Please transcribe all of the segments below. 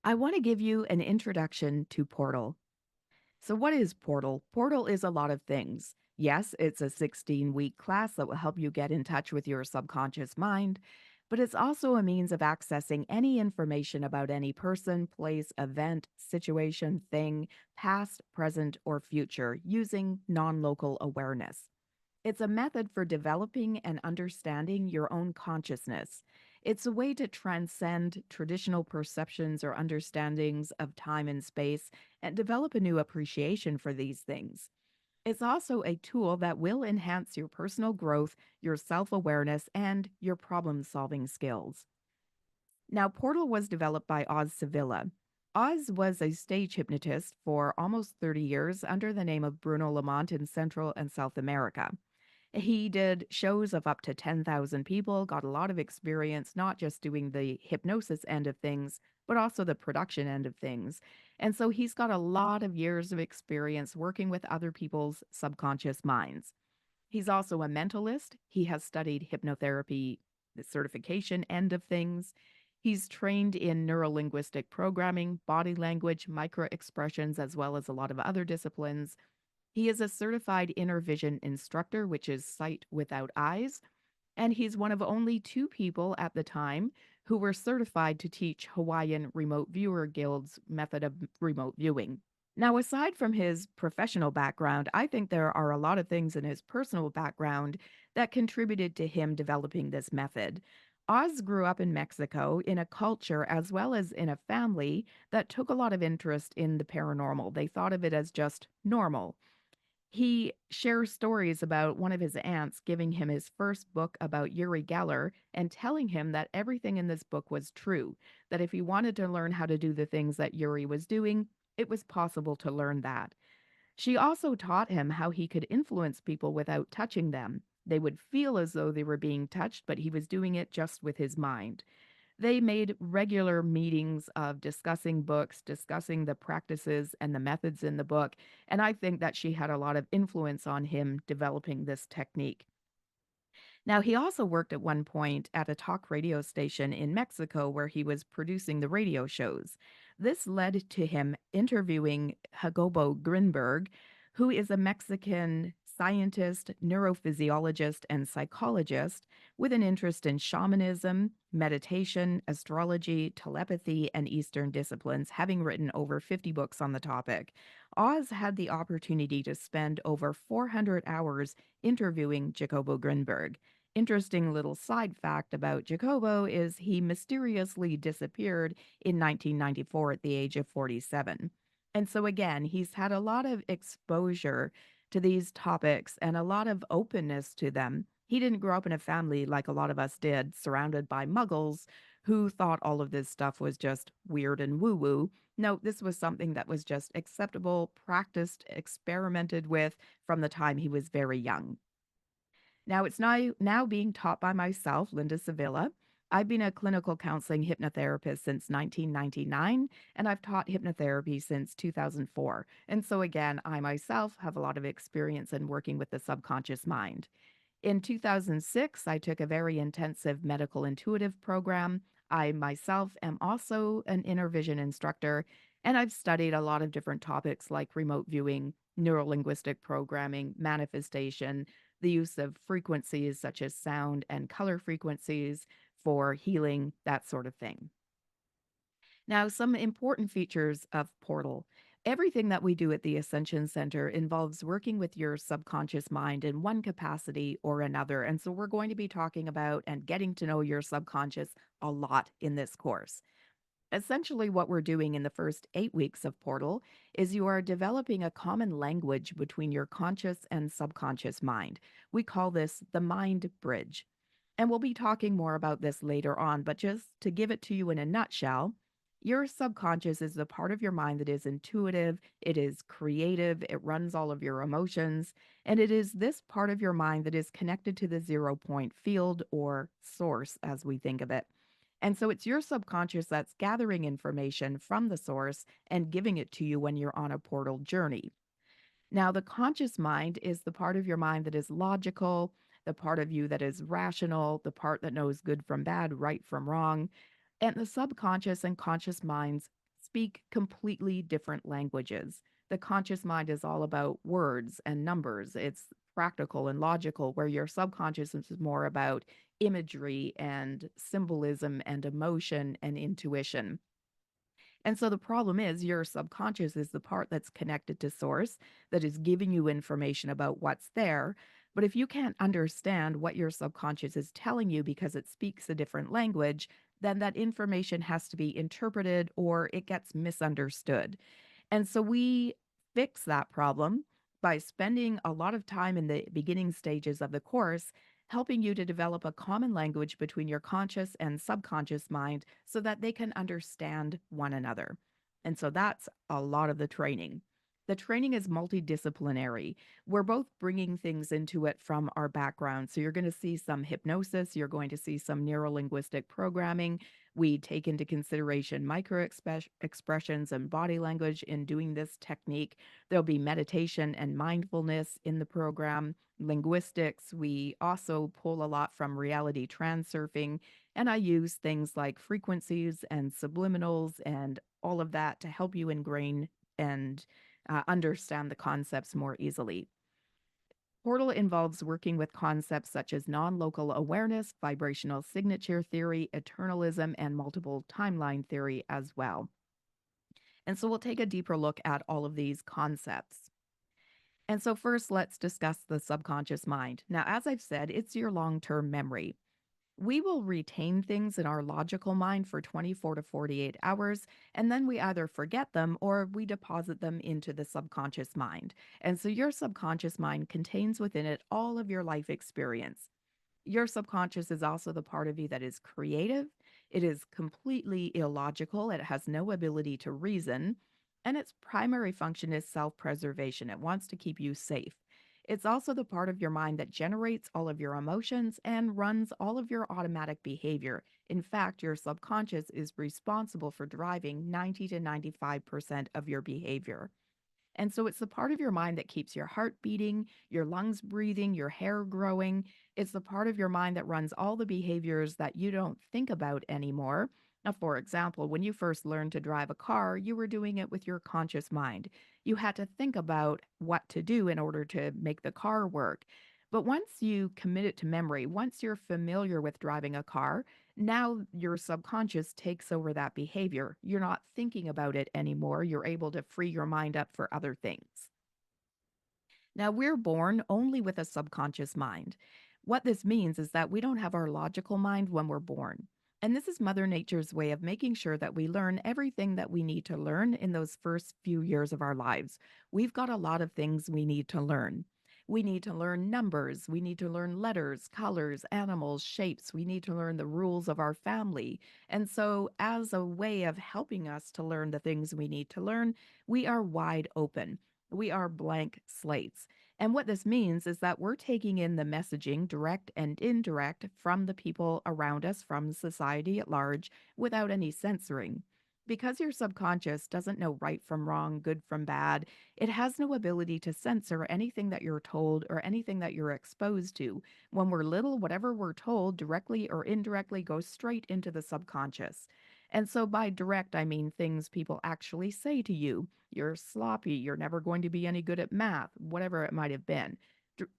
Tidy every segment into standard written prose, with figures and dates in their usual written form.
I want to give you an introduction to Portal. So, what is Portal? Portal is a lot of things. Yes, it's a 16-week class that will help you get in touch with your subconscious mind, but it's also a means of accessing any information about any person, place, event, situation, thing, past, present, or future using non local awareness. It's a method for developing and understanding your own consciousness. It's a way to transcend traditional perceptions or understandings of time and space and develop a new appreciation for these things. It's also a tool that will enhance your personal growth, your self awareness, and your problem solving skills. Now, Portal was developed by Oz Sevilla. Oz was a stage hypnotist for almost 30 years under the name of Bruno Lamont in Central and South America. He did shows of up to 10,000 people, got a lot of experience, not just doing the hypnosis end of things, but also the production end of things. And so he's got a lot of years of experience working with other people's subconscious minds. He's also a mentalist. He has studied hypnotherapy, the certification end of things. He's trained in neurolinguistic programming, body language, micro expressions, as well as a lot of other disciplines. He is a certified inner vision instructor, which is sight without eyes, and he's one of only two people at the time who were certified to teach Hawaiian Remote Viewer Guild's method of remote viewing. Now, aside from his professional background, I think there are a lot of things in his personal background that contributed to him developing this method. Oz grew up in Mexico in a culture as well as in a family that took a lot of interest in the paranormal. They thought of it as just normal. He shares stories about one of his aunts giving him his first book about Uri Geller and telling him that everything in this book was true, that if he wanted to learn how to do the things that Uri was doing, it was possible to learn that. She also taught him how he could influence people without touching them. They would feel as though they were being touched, but he was doing it just with his mind. They made regular meetings of discussing books, discussing the practices and the methods in the book, and I think that she had a lot of influence on him developing this technique. Now, he also worked at one point at a talk radio station in Mexico where he was producing the radio shows. This led to him interviewing Jacobo Grinberg, who is a Mexican scientist, neurophysiologist, and psychologist with an interest in shamanism, meditation, astrology, telepathy, and Eastern disciplines, having written over 50 books on the topic. Oz had the opportunity to spend over 400 hours interviewing Jacobo Grinberg. Interesting little side fact about Jacobo is he mysteriously disappeared in 1994 at the age of 47. And so, again, he's had a lot of exposure to these topics and a lot of openness to them. He didn't grow up in a family like a lot of us did, surrounded by muggles who thought all of this stuff was just weird and woo woo. No, this was something that was just acceptable, practiced, experimented with from the time he was very young. Now it's now being taught by myself, Linda Sevilla. I've been a clinical counseling hypnotherapist since 1999, and I've taught hypnotherapy since 2004. And so, again, I myself have a lot of experience in working with the subconscious mind. In 2006, I took a very intensive medical intuitive program. I myself am also an inner vision instructor, and I've studied a lot of different topics like remote viewing, neurolinguistic programming, manifestation, the use of frequencies such as sound and color frequencies for healing, that sort of thing. Now, some important features of Portal. Everything that we do at the Ascension Center involves working with your subconscious mind in one capacity or another. And so we're going to be talking about and getting to know your subconscious a lot in this course. Essentially, what we're doing in the first 8 weeks of Portal is you are developing a common language between your conscious and subconscious mind. We call this the mind bridge. And we'll be talking more about this later on, but just to give it to you in a nutshell, your subconscious is the part of your mind that is intuitive, it is creative, it runs all of your emotions, and it is this part of your mind that is connected to the 0 point field or source as we think of it. And so it's your subconscious that's gathering information from the source and giving it to you when you're on a portal journey. Now, the conscious mind is the part of your mind that is logical, the part of you that is rational, the part that knows good from bad, right from wrong. And the subconscious and conscious minds speak completely different languages. The conscious mind is all about words and numbers. It's practical and logical, where your subconscious is more about imagery and symbolism and emotion and intuition. And so the problem is your subconscious is the part that's connected to source, that is giving you information about what's there. But if you can't understand what your subconscious is telling you because it speaks a different language, then that information has to be interpreted or it gets misunderstood. And so we fix that problem by spending a lot of time in the beginning stages of the course helping you to develop a common language between your conscious and subconscious mind so that they can understand one another. And so that's a lot of the training. The training is multidisciplinary. We're both bringing things into it from our background. So you're going to see some hypnosis, you're going to see some neurolinguistic programming. We take into consideration expressions and body language in doing this technique. There'll be meditation and mindfulness in the program, linguistics. We also pull a lot from reality transurfing, and I use things like frequencies and subliminals and all of that to help you ingrain and understand the concepts more easily. Portal involves working with concepts such as non local awareness, vibrational signature theory, eternalism, and multiple timeline theory as well. And so we'll take a deeper look at all of these concepts. And so, first, let's discuss the subconscious mind. Now, as I've said, it's your long term memory. We will retain things in our logical mind for 24 to 48 hours, and then we either forget them or we deposit them into the subconscious mind. And so your subconscious mind contains within it all of your life experience. Your subconscious is also the part of you that is creative. It is completely illogical. It has no ability to reason. And its primary function is self preservation. It wants to keep you safe. It's also the part of your mind that generates all of your emotions and runs all of your automatic behavior. In fact, your subconscious is responsible for driving 90 to 95% of your behavior. And so it's the part of your mind that keeps your heart beating, your lungs breathing, your hair growing. It's the part of your mind that runs all the behaviors that you don't think about anymore. Now, for example, when you first learned to drive a car, you were doing it with your conscious mind. You had to think about what to do in order to make the car work. But once you commit it to memory, once you're familiar with driving a car, now your subconscious takes over that behavior. You're not thinking about it anymore. You're able to free your mind up for other things. Now, we're born only with a subconscious mind. What this means is that we don't have our logical mind when we're born. And this is Mother Nature's way of making sure that we learn everything that we need to learn in those first few years of our lives. We've got a lot of things we need to learn. We need to learn numbers. We need to learn letters, colors, animals, shapes. We need to learn the rules of our family. And so, as a way of helping us to learn the things we need to learn, we are wide open. We are blank slates. And what this means is that we're taking in the messaging, direct and indirect, from the people around us, from society at large, without any censoring. Because your subconscious doesn't know right from wrong, good from bad, it has no ability to censor anything that you're told or anything that you're exposed to. When we're little, whatever we're told, directly or indirectly, goes straight into the subconscious. And so by direct, I mean things people actually say to you. You're sloppy, you're never going to be any good at math, whatever it might have been.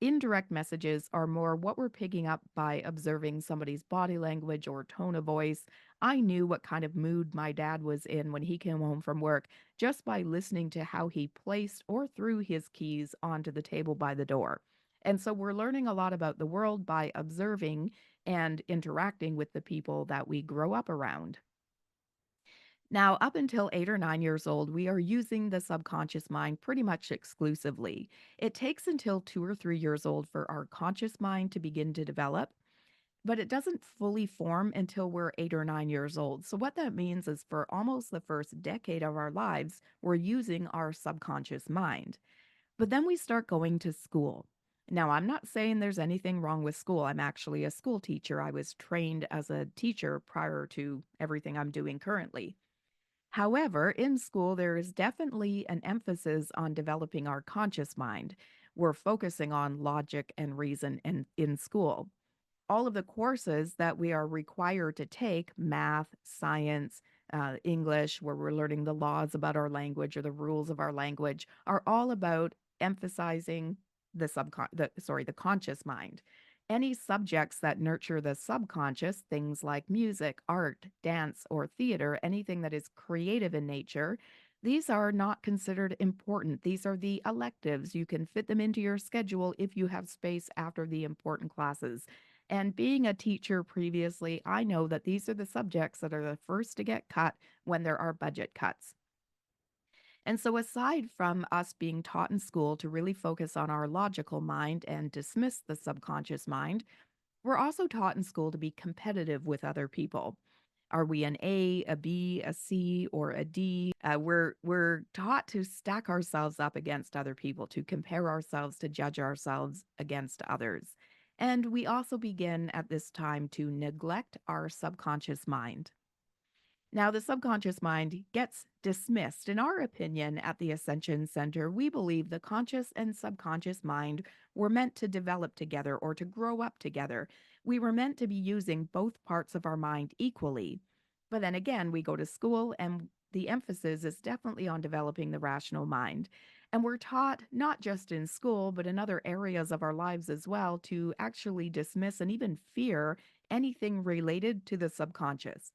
Indirect messages are more what we're picking up by observing somebody's body language or tone of voice. I knew what kind of mood my dad was in when he came home from work just by listening to how he placed or threw his keys onto the table by the door. And so we're learning a lot about the world by observing and interacting with the people that we grow up around. Now, up until 8 or 9 years old, we are using the subconscious mind pretty much exclusively. It takes until 2 or 3 years old for our conscious mind to begin to develop, but it doesn't fully form until we're 8 or 9 years old. So, what that means is for almost the first decade of our lives, we're using our subconscious mind. But then we start going to school. Now, I'm not saying there's anything wrong with school. I'm actually a school teacher. I was trained as a teacher prior to everything I'm doing currently. However, in school, there is definitely an emphasis on developing our conscious mind. We're focusing on logic and reason in school. All of the courses that we are required to take, math, science, English, where we're learning the laws about our language or the rules of our language, are all about emphasizing the conscious mind. Any subjects that nurture the subconscious, things like music, art, dance, or theater, anything that is creative in nature, these are not considered important. These are the electives. You can fit them into your schedule if you have space after the important classes. And being a teacher previously, I know that these are the subjects that are the first to get cut when there are budget cuts. And so, aside from us being taught in school to really focus on our logical mind and dismiss the subconscious mind, we're also taught in school to be competitive with other people. Are we an A, B, a C, or a D? We're taught to stack ourselves up against other people, to compare ourselves, to judge ourselves against others. And we also begin at this time to neglect our subconscious mind. Now, the subconscious mind gets dismissed. In our opinion, at the Ascension Center, we believe the conscious and subconscious mind were meant to develop together or to grow up together. We were meant to be using both parts of our mind equally. But then again, we go to school and the emphasis is definitely on developing the rational mind. And we're taught, not just in school, but in other areas of our lives as well, to actually dismiss and even fear anything related to the subconscious.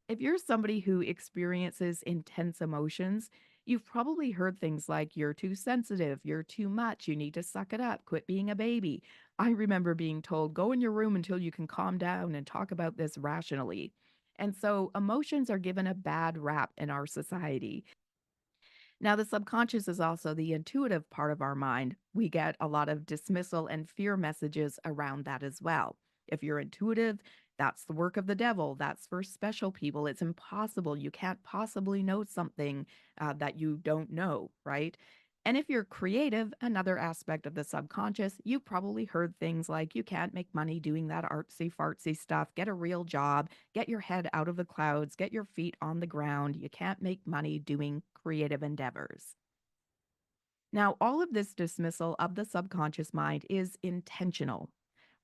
If you're somebody who experiences intense emotions, you've probably heard things like, you're too sensitive, you're too much, you need to suck it up, quit being a baby. I remember being told, go in your room until you can calm down and talk about this rationally. And so emotions are given a bad rap in our society. Now, the subconscious is also the intuitive part of our mind. We get a lot of dismissal and fear messages around that as well. If you're intuitive, that's the work of the devil. That's for special people. It's impossible. You can't possibly know something that you don't know, right? And if you're creative, another aspect of the subconscious, you've probably heard things like, you can't make money doing that artsy fartsy stuff, get a real job, get your head out of the clouds, get your feet on the ground. You can't make money doing creative endeavors. Now, all of this dismissal of the subconscious mind is intentional.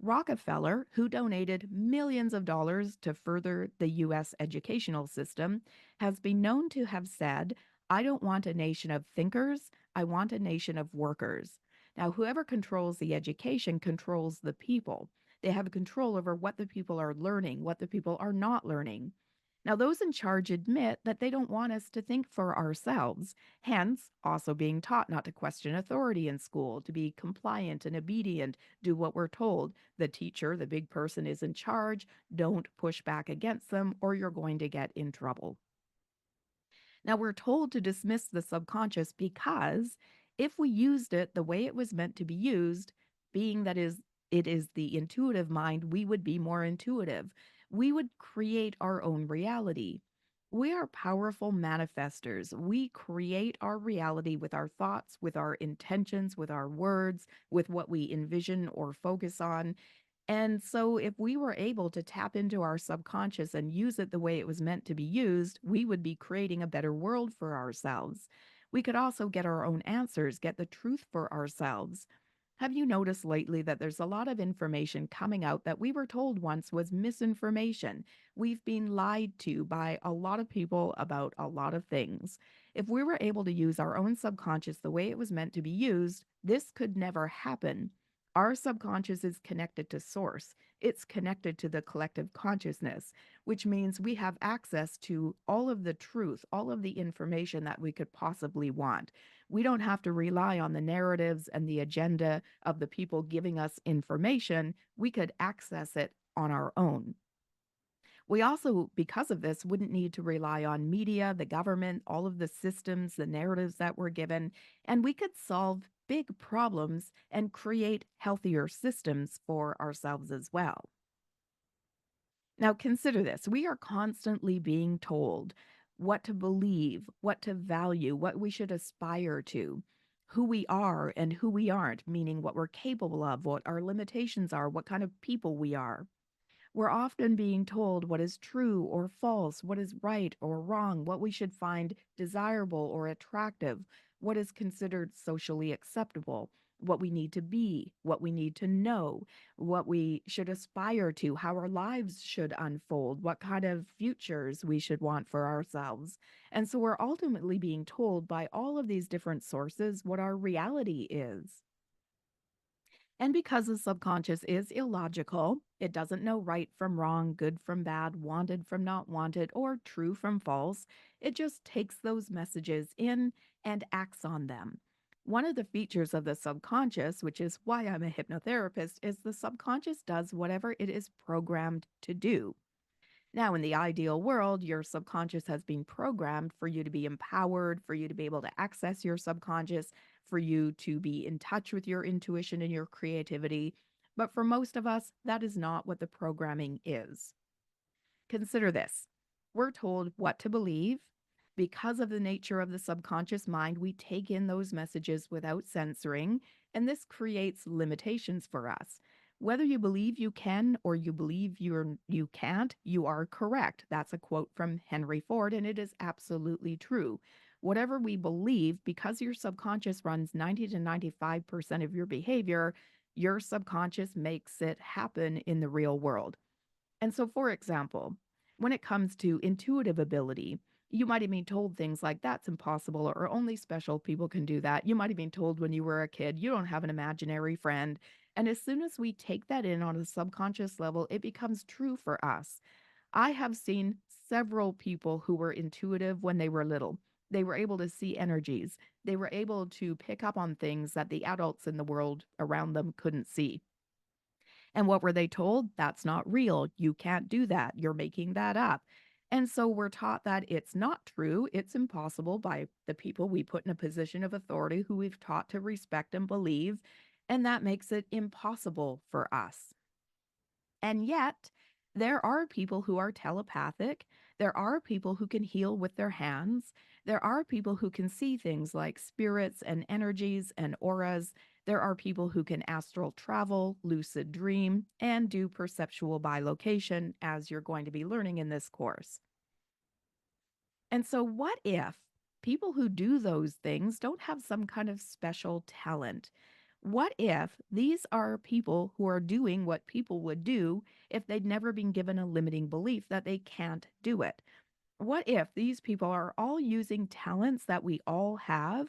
Rockefeller, who donated millions of dollars to further the US educational system, has been known to have said, I don't want a nation of thinkers, I want a nation of workers. Now, whoever controls the education controls the people. They have control over what the people are learning, what the people are not learning. Now, those in charge admit that they don't want us to think for ourselves, hence, also being taught not to question authority in school, to be compliant and obedient, do what we're told. The teacher, the big person, is in charge. Don't push back against them, or you're going to get in trouble. Now, we're told to dismiss the subconscious because if we used it the way it was meant to be used, being that is it is the intuitive mind, we would be more intuitive. We would create our own reality. We are powerful manifestors. We create our reality with our thoughts, with our intentions, with our words, with what we envision or focus on. And so, if we were able to tap into our subconscious and use it the way it was meant to be used, we would be creating a better world for ourselves. We could also get our own answers, get the truth for ourselves. Have you noticed lately that there's a lot of information coming out that we were told once was misinformation? We've been lied to by a lot of people about a lot of things. If we were able to use our own subconscious the way it was meant to be used, this could never happen. Our subconscious is connected to source. It's connected to the collective consciousness, which means we have access to all of the truth, all of the information that we could possibly want. We don't have to rely on the narratives and the agenda of the people giving us information. We could access it on our own. We also, because of this, wouldn't need to rely on media, the government, all of the systems, the narratives that we're given, and we could solve big problems and create healthier systems for ourselves as well. Now, consider this: we are constantly being told what to believe, what to value, what we should aspire to, who we are and who we aren't, meaning what we're capable of, what our limitations are, what kind of people we are. We're often being told what is true or false, what is right or wrong, what we should find desirable or attractive, what is considered socially acceptable. what we need to be, what we need to know, what we should aspire to, how our lives should unfold, what kind of futures we should want for ourselves. And so we're ultimately being told by all of these different sources what our reality is. And because the subconscious is illogical, it doesn't know right from wrong, good from bad, wanted from not wanted, or true from false. It just takes those messages in and acts on them. One of the features of the subconscious, which is why I'm a hypnotherapist, is the subconscious does whatever it is programmed to do. Now, in the ideal world, your subconscious has been programmed for you to be empowered, for you to be able to access your subconscious, for you to be in touch with your intuition and your creativity. But for most of us, that is not what the programming is. Consider this: we're told what to believe. Because of the nature of the subconscious mind, we take in those messages without censoring, and this creates limitations for us. Whether you believe you can or you believe you can't, you are correct. That's a quote from Henry Ford, and it is absolutely true. Whatever we believe, because your subconscious runs 90 to 95% of your behavior, your subconscious makes it happen in the real world. And so, for example, when it comes to intuitive ability, you might have been told things like that's impossible or only special people can do that. You might have been told when you were a kid, you don't have an imaginary friend. And as soon as we take that in on a subconscious level, it becomes true for us. I have seen several people who were intuitive when they were little. They were able to see energies. They were able to pick up on things that the adults in the world around them couldn't see. And what were they told? That's not real. You can't do that. You're making that up. And so we're taught that it's not true. It's impossible by the people we put in a position of authority who we've taught to respect and believe. And that makes it impossible for us. And yet, there are people who are telepathic. There are people who can heal with their hands. There are people who can see things like spirits and energies and auras. There are people who can astral travel, lucid dream, and do perceptual bilocation, as you're going to be learning in this course. And so, what if people who do those things don't have some kind of special talent? What if these are people who are doing what people would do if they'd never been given a limiting belief that they can't do it? What if these people are all using talents that we all have,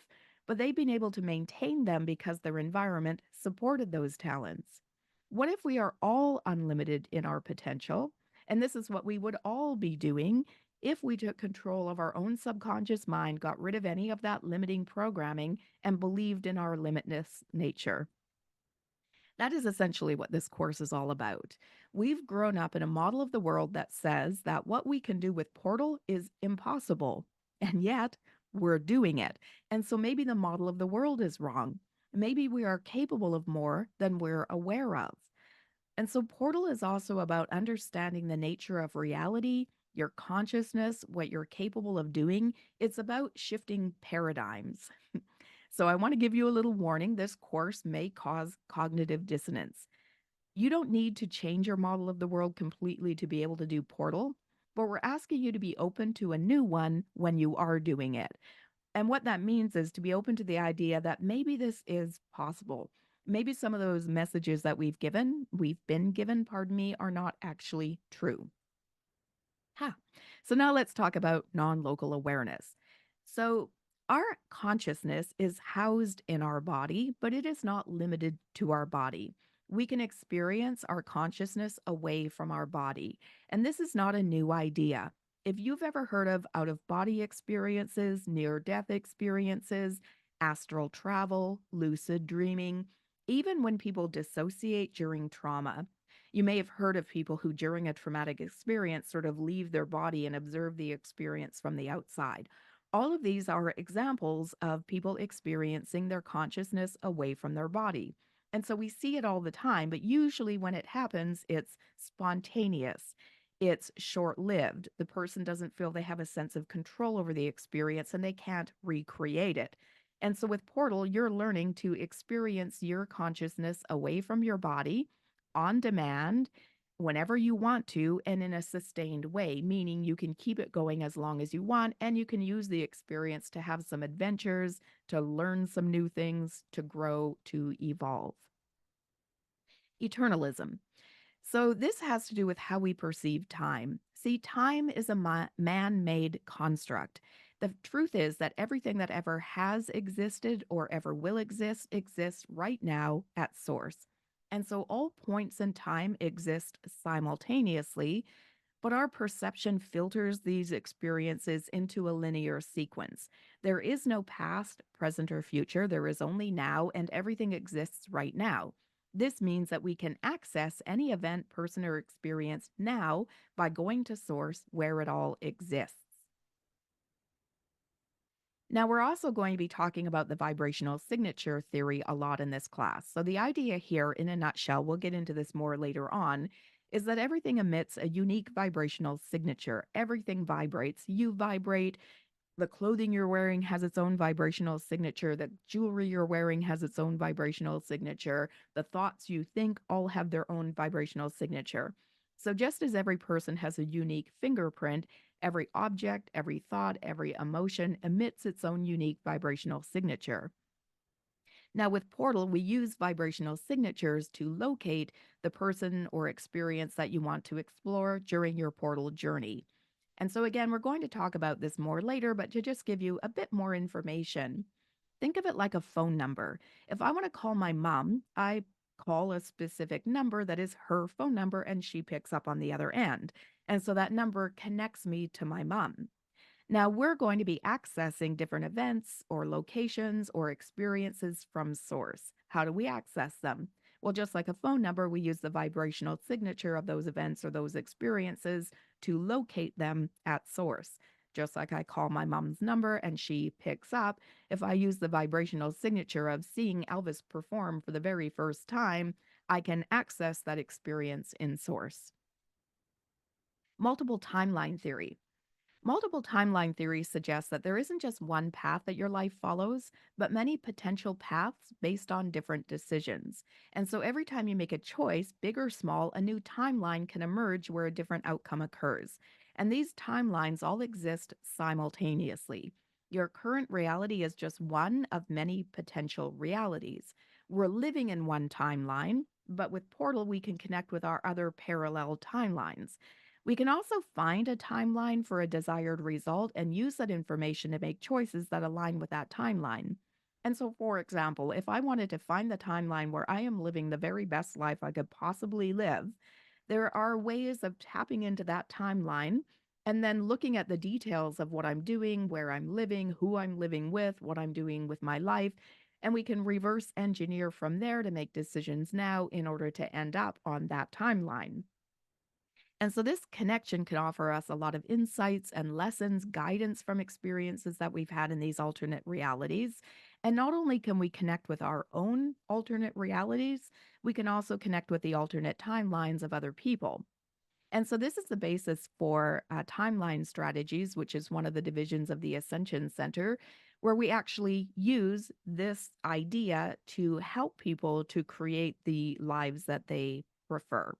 but they've been able to maintain them because their environment supported those talents? What if we are all unlimited in our potential? And this is what we would all be doing if we took control of our own subconscious mind, got rid of any of that limiting programming, and believed in our limitless nature. That is essentially what this course is all about. We've grown up in a model of the world that says that what we can do with Portal is impossible, and yet we're doing it. And so maybe the model of the world is wrong. Maybe we are capable of more than we're aware of. And so Portal is also about understanding the nature of reality, your consciousness, what you're capable of doing. It's about shifting paradigms. So I want to give you a little warning. This course may cause cognitive dissonance. You don't need to change your model of the world completely to be able to do Portal, but we're asking you to be open to a new one when you are doing it. And what that means is to be open to the idea that maybe this is possible. Maybe some of those messages that we've been given, pardon me, are not actually true. Ha. So now let's talk about non local awareness. So, our consciousness is housed in our body, but it is not limited to our body. We can experience our consciousness away from our body. And this is not a new idea. If you've ever heard of out of body experiences, near death experiences, astral travel, lucid dreaming, even when people dissociate during trauma, you may have heard of people who, during a traumatic experience, sort of leave their body and observe the experience from the outside. All of these are examples of people experiencing their consciousness away from their body. And so we see it all the time, but usually when it happens, it's spontaneous. It's short lived. The person doesn't feel they have a sense of control over the experience and they can't recreate it. And so with Portal, you're learning to experience your consciousness away from your body on demand whenever you want to and in a sustained way, meaning you can keep it going as long as you want and you can use the experience to have some adventures, to learn some new things, to grow, to evolve. Eternalism. So, this has to do with how we perceive time. See, time is a man made construct. The truth is that everything that ever has existed or ever will exist exists right now at source. And so, all points in time exist simultaneously, but our perception filters these experiences into a linear sequence. There is no past, present, or future. There is only now, and everything exists right now. This means that we can access any event, person, or experience now by going to source where it all exists. Now, we're also going to be talking about the vibrational signature theory a lot in this class. So, the idea here, in a nutshell, we'll get into this more later on, is that everything emits a unique vibrational signature. Everything vibrates. You vibrate, the clothing you're wearing has its own vibrational signature. The jewelry you're wearing has its own vibrational signature. The thoughts you think all have their own vibrational signature. So, just as every person has a unique fingerprint, every object, every thought, every emotion emits its own unique vibrational signature. Now, with Portal, we use vibrational signatures to locate the person or experience that you want to explore during your Portal journey. And so, again, we're going to talk about this more later, but to just give you a bit more information, think of it like a phone number. If I want to call my mom, I call a specific number that is her phone number and she picks up on the other end. And so that number connects me to my mom. Now, we're going to be accessing different events or locations or experiences from source. How do we access them? Well, just like a phone number, we use the vibrational signature of those events or those experiences to locate them at source. Just like I call my mom's number and she picks up, if I use the vibrational signature of seeing Elvis perform for the very first time, I can access that experience in source. Multiple timeline theory. Multiple timeline theory suggests that there isn't just one path that your life follows, but many potential paths based on different decisions. And so every time you make a choice, big or small, a new timeline can emerge where a different outcome occurs. And these timelines all exist simultaneously. Your current reality is just one of many potential realities. We're living in one timeline, but with Portal, we can connect with our other parallel timelines. We can also find a timeline for a desired result and use that information to make choices that align with that timeline. And so, for example, if I wanted to find the timeline where I am living the very best life I could possibly live, there are ways of tapping into that timeline and then looking at the details of what I'm doing, where I'm living, who I'm living with, what I'm doing with my life. And we can reverse engineer from there to make decisions now in order to end up on that timeline. And so this connection can offer us a lot of insights and lessons, guidance from experiences that we've had in these alternate realities. And not only can we connect with our own alternate realities, we can also connect with the alternate timelines of other people. And so this is the basis for timeline strategies, which is one of the divisions of the Ascension Center, where we actually use this idea to help people to create the lives that they prefer.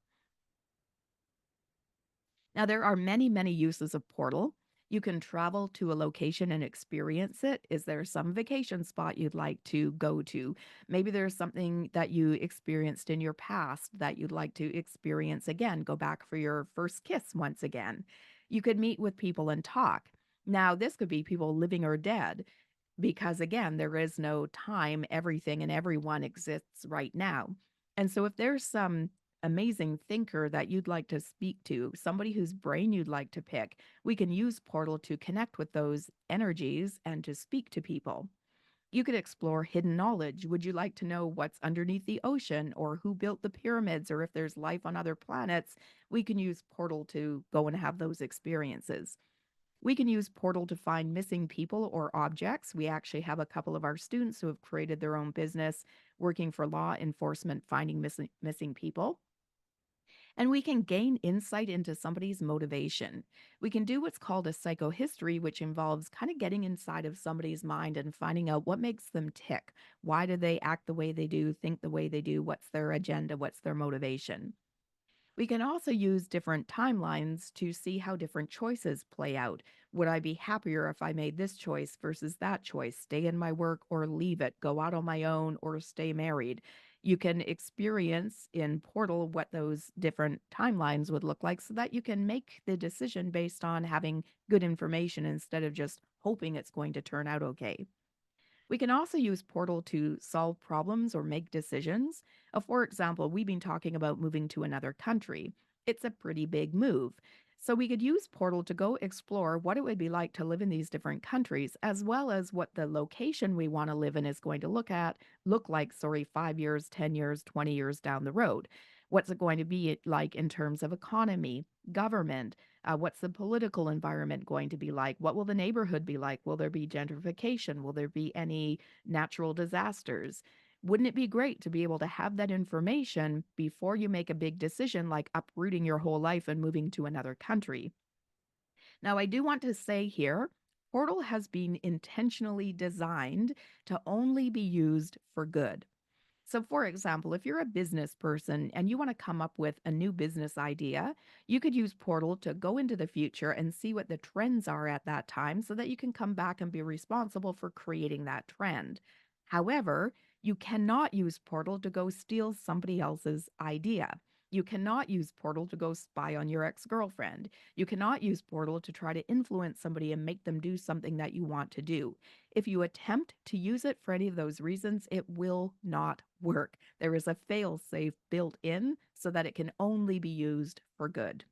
Now, there are many, many uses of Portal. You can travel to a location and experience it. Is there some vacation spot you'd like to go to? Maybe there's something that you experienced in your past that you'd like to experience again. Go back for your first kiss once again. You could meet with people and talk. Now, this could be people living or dead because again, there is no time, everything and everyone exists right now. And so if there's some amazing thinker that you'd like to speak to, somebody whose brain you'd like to pick, we can use Portal to connect with those energies and to speak to people. You could explore hidden knowledge. Would you like to know what's underneath the ocean or who built the pyramids or if there's life on other planets? We can use Portal to go and have those experiences. We can use Portal to find missing people or objects. We actually have a couple of our students who have created their own business working for law enforcement, finding missing people. And we can gain insight into somebody's motivation. We can do what's called a psychohistory, which involves kind of getting inside of somebody's mind and finding out what makes them tick. Why do they act the way they do, think the way they do? What's their agenda? What's their motivation? We can also use different timelines to see how different choices play out. Would I be happier if I made this choice versus that choice? Stay in my work or leave it, go out on my own or stay married. You can experience in Portal what those different timelines would look like so that you can make the decision based on having good information instead of just hoping it's going to turn out okay. We can also use Portal to solve problems or make decisions. For example, we've been talking about moving to another country. It's a pretty big move. So we could use Portal to go explore what it would be like to live in these different countries, as well as what the location we want to live in is going to look like, sorry, 5 years, 10 years, 20 years down the road. What's it going to be like in terms of economy, government, what's the political environment going to be like? What will the neighborhood be like? Will there be gentrification? Will there be any natural disasters? Wouldn't it be great to be able to have that information before you make a big decision like uprooting your whole life and moving to another country? Now, I do want to say here, Portal has been intentionally designed to only be used for good. So, for example, if you're a business person and you want to come up with a new business idea, you could use Portal to go into the future and see what the trends are at that time so that you can come back and be responsible for creating that trend. However, you cannot use Portal to go steal somebody else's idea. You cannot use Portal to go spy on your ex girlfriend. You cannot use Portal to try to influence somebody and make them do something that you want to do. If you attempt to use it for any of those reasons, it will not work. There is a fail safe built in so that it can only be used for good.